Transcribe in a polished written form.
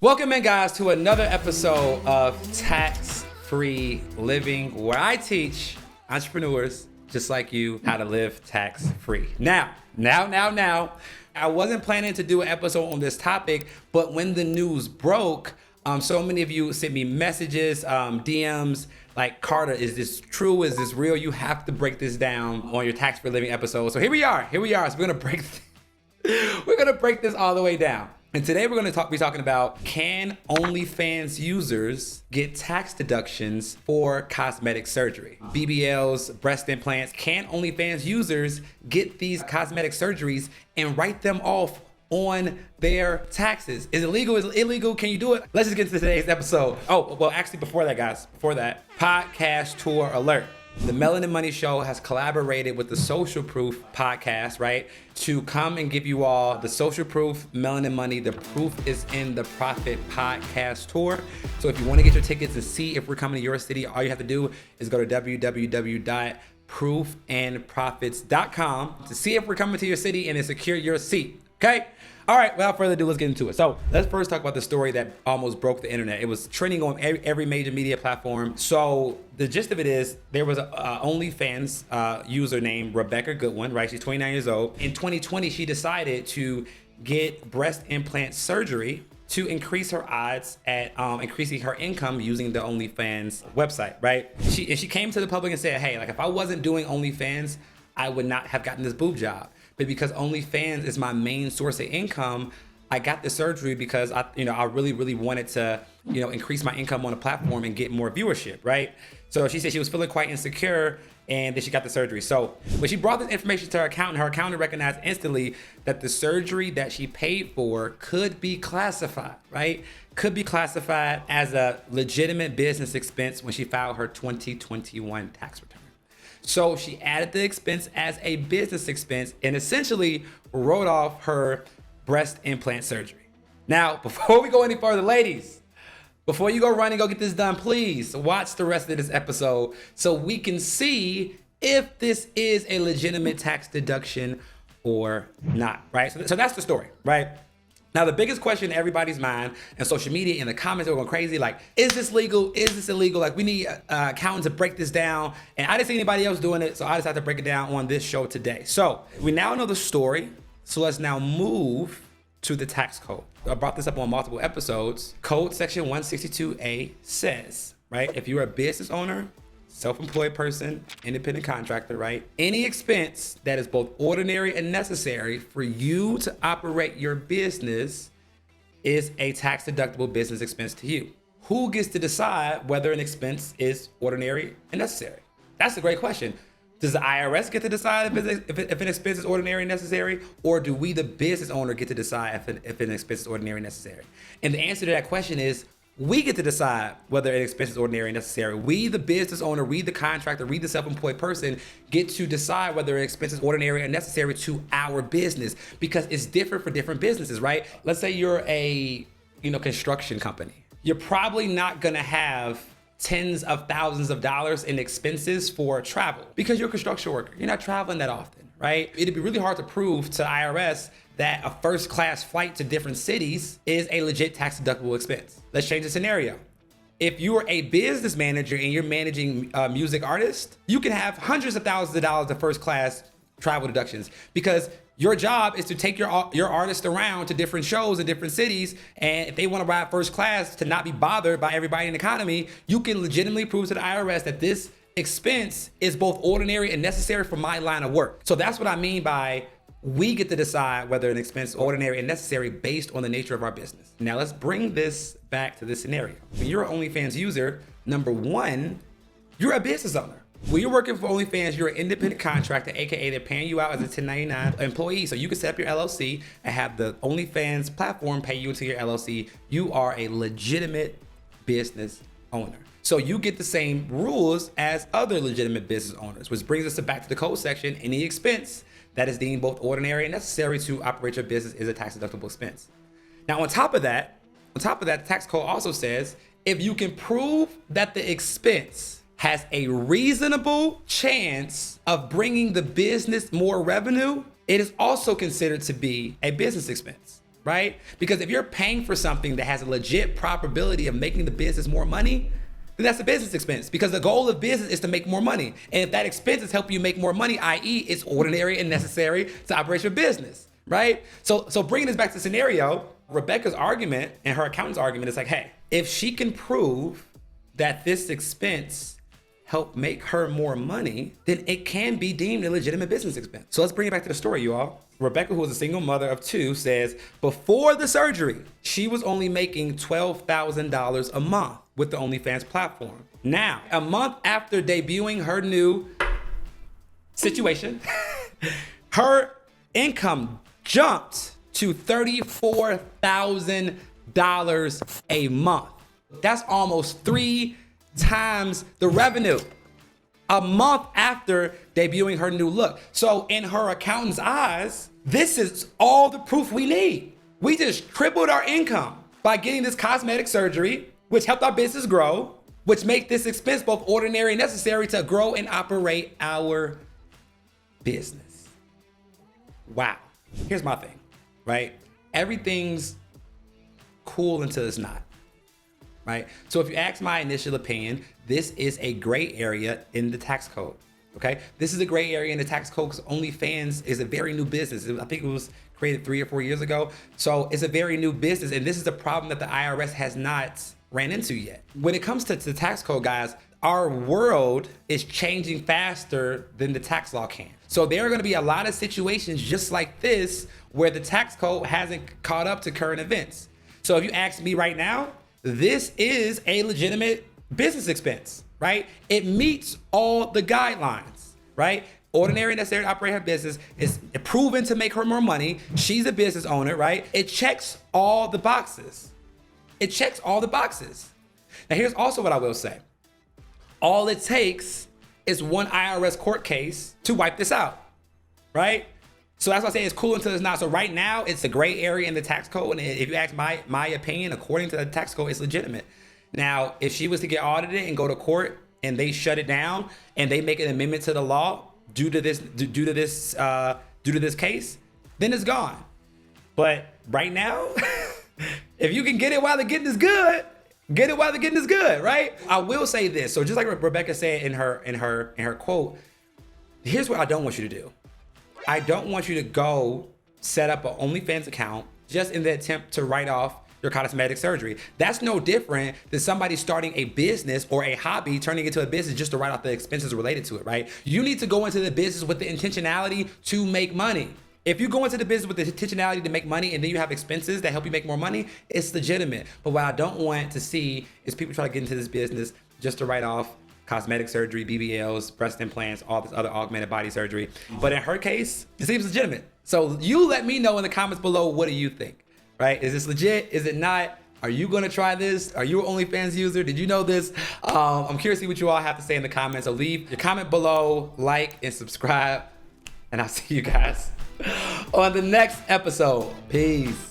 Welcome in, guys, to another episode of Tax-Free Living, where I teach entrepreneurs just like you how to live tax-free. Now, I wasn't planning to do an episode on this topic, but when the news broke, so many of you sent me messages, DMs, like, Carter, is this true? Is this real? You have to break this down on your Tax-Free Living episode. So here we are. So we're gonna break this all the way down. And today we're going to be talking about, can OnlyFans users get tax deductions for cosmetic surgery? BBLs, breast implants. Can OnlyFans users get these cosmetic surgeries and write them off on their taxes? Is it legal? Is it illegal? Can you do it? Let's just get into today's episode. Oh, well, actually, before that, podcast tour alert. The Melanin Money Show has collaborated with the Social Proof podcast, right? To come and give you all the Social Proof, Melanin Money, the Proof is in the Profit podcast tour. So if you want to get your tickets and see if we're coming to your city, all you have to do is go to www.proofandprofits.com to see if we're coming to your city and to secure your seat, okay? All right, without further ado, let's get into it. So let's first talk about the story that almost broke the internet. It was trending on every major media platform. So the gist of it is, there was a OnlyFans user named Rebecca Goodwin, right? She's 29 years old. In 2020, she decided to get breast implant surgery to increase her odds at increasing her income using the OnlyFans website, right? She came to the public and said, hey, like, if I wasn't doing OnlyFans, I would not have gotten this boob job. But because OnlyFans is my main source of income, I got the surgery because I really wanted to, increase my income on the platform and get more viewership, right? So she said she was feeling quite insecure, and then she got the surgery. So when she brought this information to her accountant recognized instantly that the surgery that she paid for could be classified, right? Could be classified as a legitimate business expense when she filed her 2021 tax return. So she added the expense as a business expense and essentially wrote off her breast implant surgery. Now, before we go any further, ladies, before you go run and go get this done, please watch the rest of this episode so we can see if this is a legitimate tax deduction or not, right? So that's the story, right? Now, the biggest question in everybody's mind and social media, in the comments, are going crazy, like, is this legal? Is this illegal? Like, we need accountants to break this down. And I didn't see anybody else doing it, so I decided to break it down on this show today. So we now know the story. So let's now move to the tax code. I brought this up on multiple episodes. Code section 162A says, right, if you're a business owner, self-employed person, independent contractor, right? Any expense that is both ordinary and necessary for you to operate your business is a tax-deductible business expense to you. Who gets to decide whether an expense is ordinary and necessary? That's a great question. Does the IRS get to decide if an expense is ordinary and necessary, or do we, the business owner, get to decide if an expense is ordinary and necessary? And the answer to that question is, we get to decide whether an expense is ordinary and necessary. We, the business owner, we, the contractor, we, the self-employed person, get to decide whether an expense is ordinary and necessary to our business, because it's different for different businesses, right? Let's say you're a, construction company. You're probably not gonna have tens of thousands of dollars in expenses for travel because you're a construction worker. You're not traveling that often, right? It'd be really hard to prove to IRS that a first class flight to different cities is a legit tax deductible expense. Let's change the scenario. If you're a business manager and you're managing music artists, you can have hundreds of thousands of dollars of first class travel deductions because your job is to take your artist around to different shows in different cities. And if they want to ride first class to not be bothered by everybody in the economy, you can legitimately prove to the IRS that this expense is both ordinary and necessary for my line of work. So that's what I mean by we get to decide whether an expense is ordinary and necessary based on the nature of our business. Now let's bring this back to this scenario. When you're an OnlyFans user, number one, you're a business owner. When you're working for OnlyFans, you're an independent contractor, AKA they're paying you out as a 1099 employee. So you can set up your LLC and have the OnlyFans platform pay you into your LLC. You are a legitimate business owner. So you get the same rules as other legitimate business owners, which brings us back to the code section. Any expense that is deemed both ordinary and necessary to operate your business is a tax deductible expense. Now, on top of that, the tax code also says, if you can prove that the expense has a reasonable chance of bringing the business more revenue, it is also considered to be a business expense. right? Because if you're paying for something that has a legit probability of making the business more money, then that's a business expense, because the goal of business is to make more money. And if that expense is helping you make more money, i.e. it's ordinary and necessary to operate your business, right? So bringing this back to the scenario, Rebecca's argument and her accountant's argument is like, hey, if she can prove that this expense helped make her more money, then it can be deemed a legitimate business expense. So let's bring it back to the story, you all. Rebecca, who was a single mother of 2, says before the surgery, she was only making $12,000 a month with the OnlyFans platform. Now, a month after debuting her new situation, her income jumped to $34,000 a month. That's almost 3 times the revenue a month after debuting her new look. So in her accountant's eyes, this is all the proof we need. We just tripled our income by getting this cosmetic surgery, which helped our business grow, which make this expense both ordinary and necessary to grow and operate our business. Wow. Here's my thing, right? Everything's cool until it's not. Right? So if you ask my initial opinion, this is a gray area in the tax code. Okay? This is a gray area in the tax code because OnlyFans is a very new business. I think it was created 3 or 4 years ago. So it's a very new business. And this is a problem that the IRS has not ran into yet. When it comes to the tax code, guys, our world is changing faster than the tax law can. So there are going to be a lot of situations just like this where the tax code hasn't caught up to current events. So if you ask me right now, this is a legitimate business expense, right? It meets all the guidelines, right? Ordinary and necessary to operate her business, is proven to make her more money. She's a business owner, right? It checks all the boxes. It checks all the boxes. Now here's also what I will say. All it takes is one IRS court case to wipe this out, right? So that's why I say it's cool until it's not. So right now, it's a gray area in the tax code. And if you ask my opinion, according to the tax code, it's legitimate. Now, if she was to get audited and go to court and they shut it down and they make an amendment to the law due to this case, then it's gone. But right now, if you can get it while the getting is good, get it while the getting is good, right? I will say this. So just like Rebecca said in her quote, here's what I don't want you to do. I don't want you to go set up an OnlyFans account just in the attempt to write off your cosmetic surgery. That's no different than somebody starting a business or a hobby, turning it into a business just to write off the expenses related to it, right? You need to go into the business with the intentionality to make money. If you go into the business with the intentionality to make money and then you have expenses that help you make more money, it's legitimate. But what I don't want to see is people try to get into this business just to write off cosmetic surgery, BBLs, breast implants, all this other augmented body surgery. But in her case, it seems legitimate. So you let me know in the comments below, what do you think, right? Is this legit? Is it not? Are you gonna try this? Are you an OnlyFans user? Did you know this? I'm curious to see what you all have to say in the comments. So leave your comment below, like, and subscribe. And I'll see you guys on the next episode. Peace.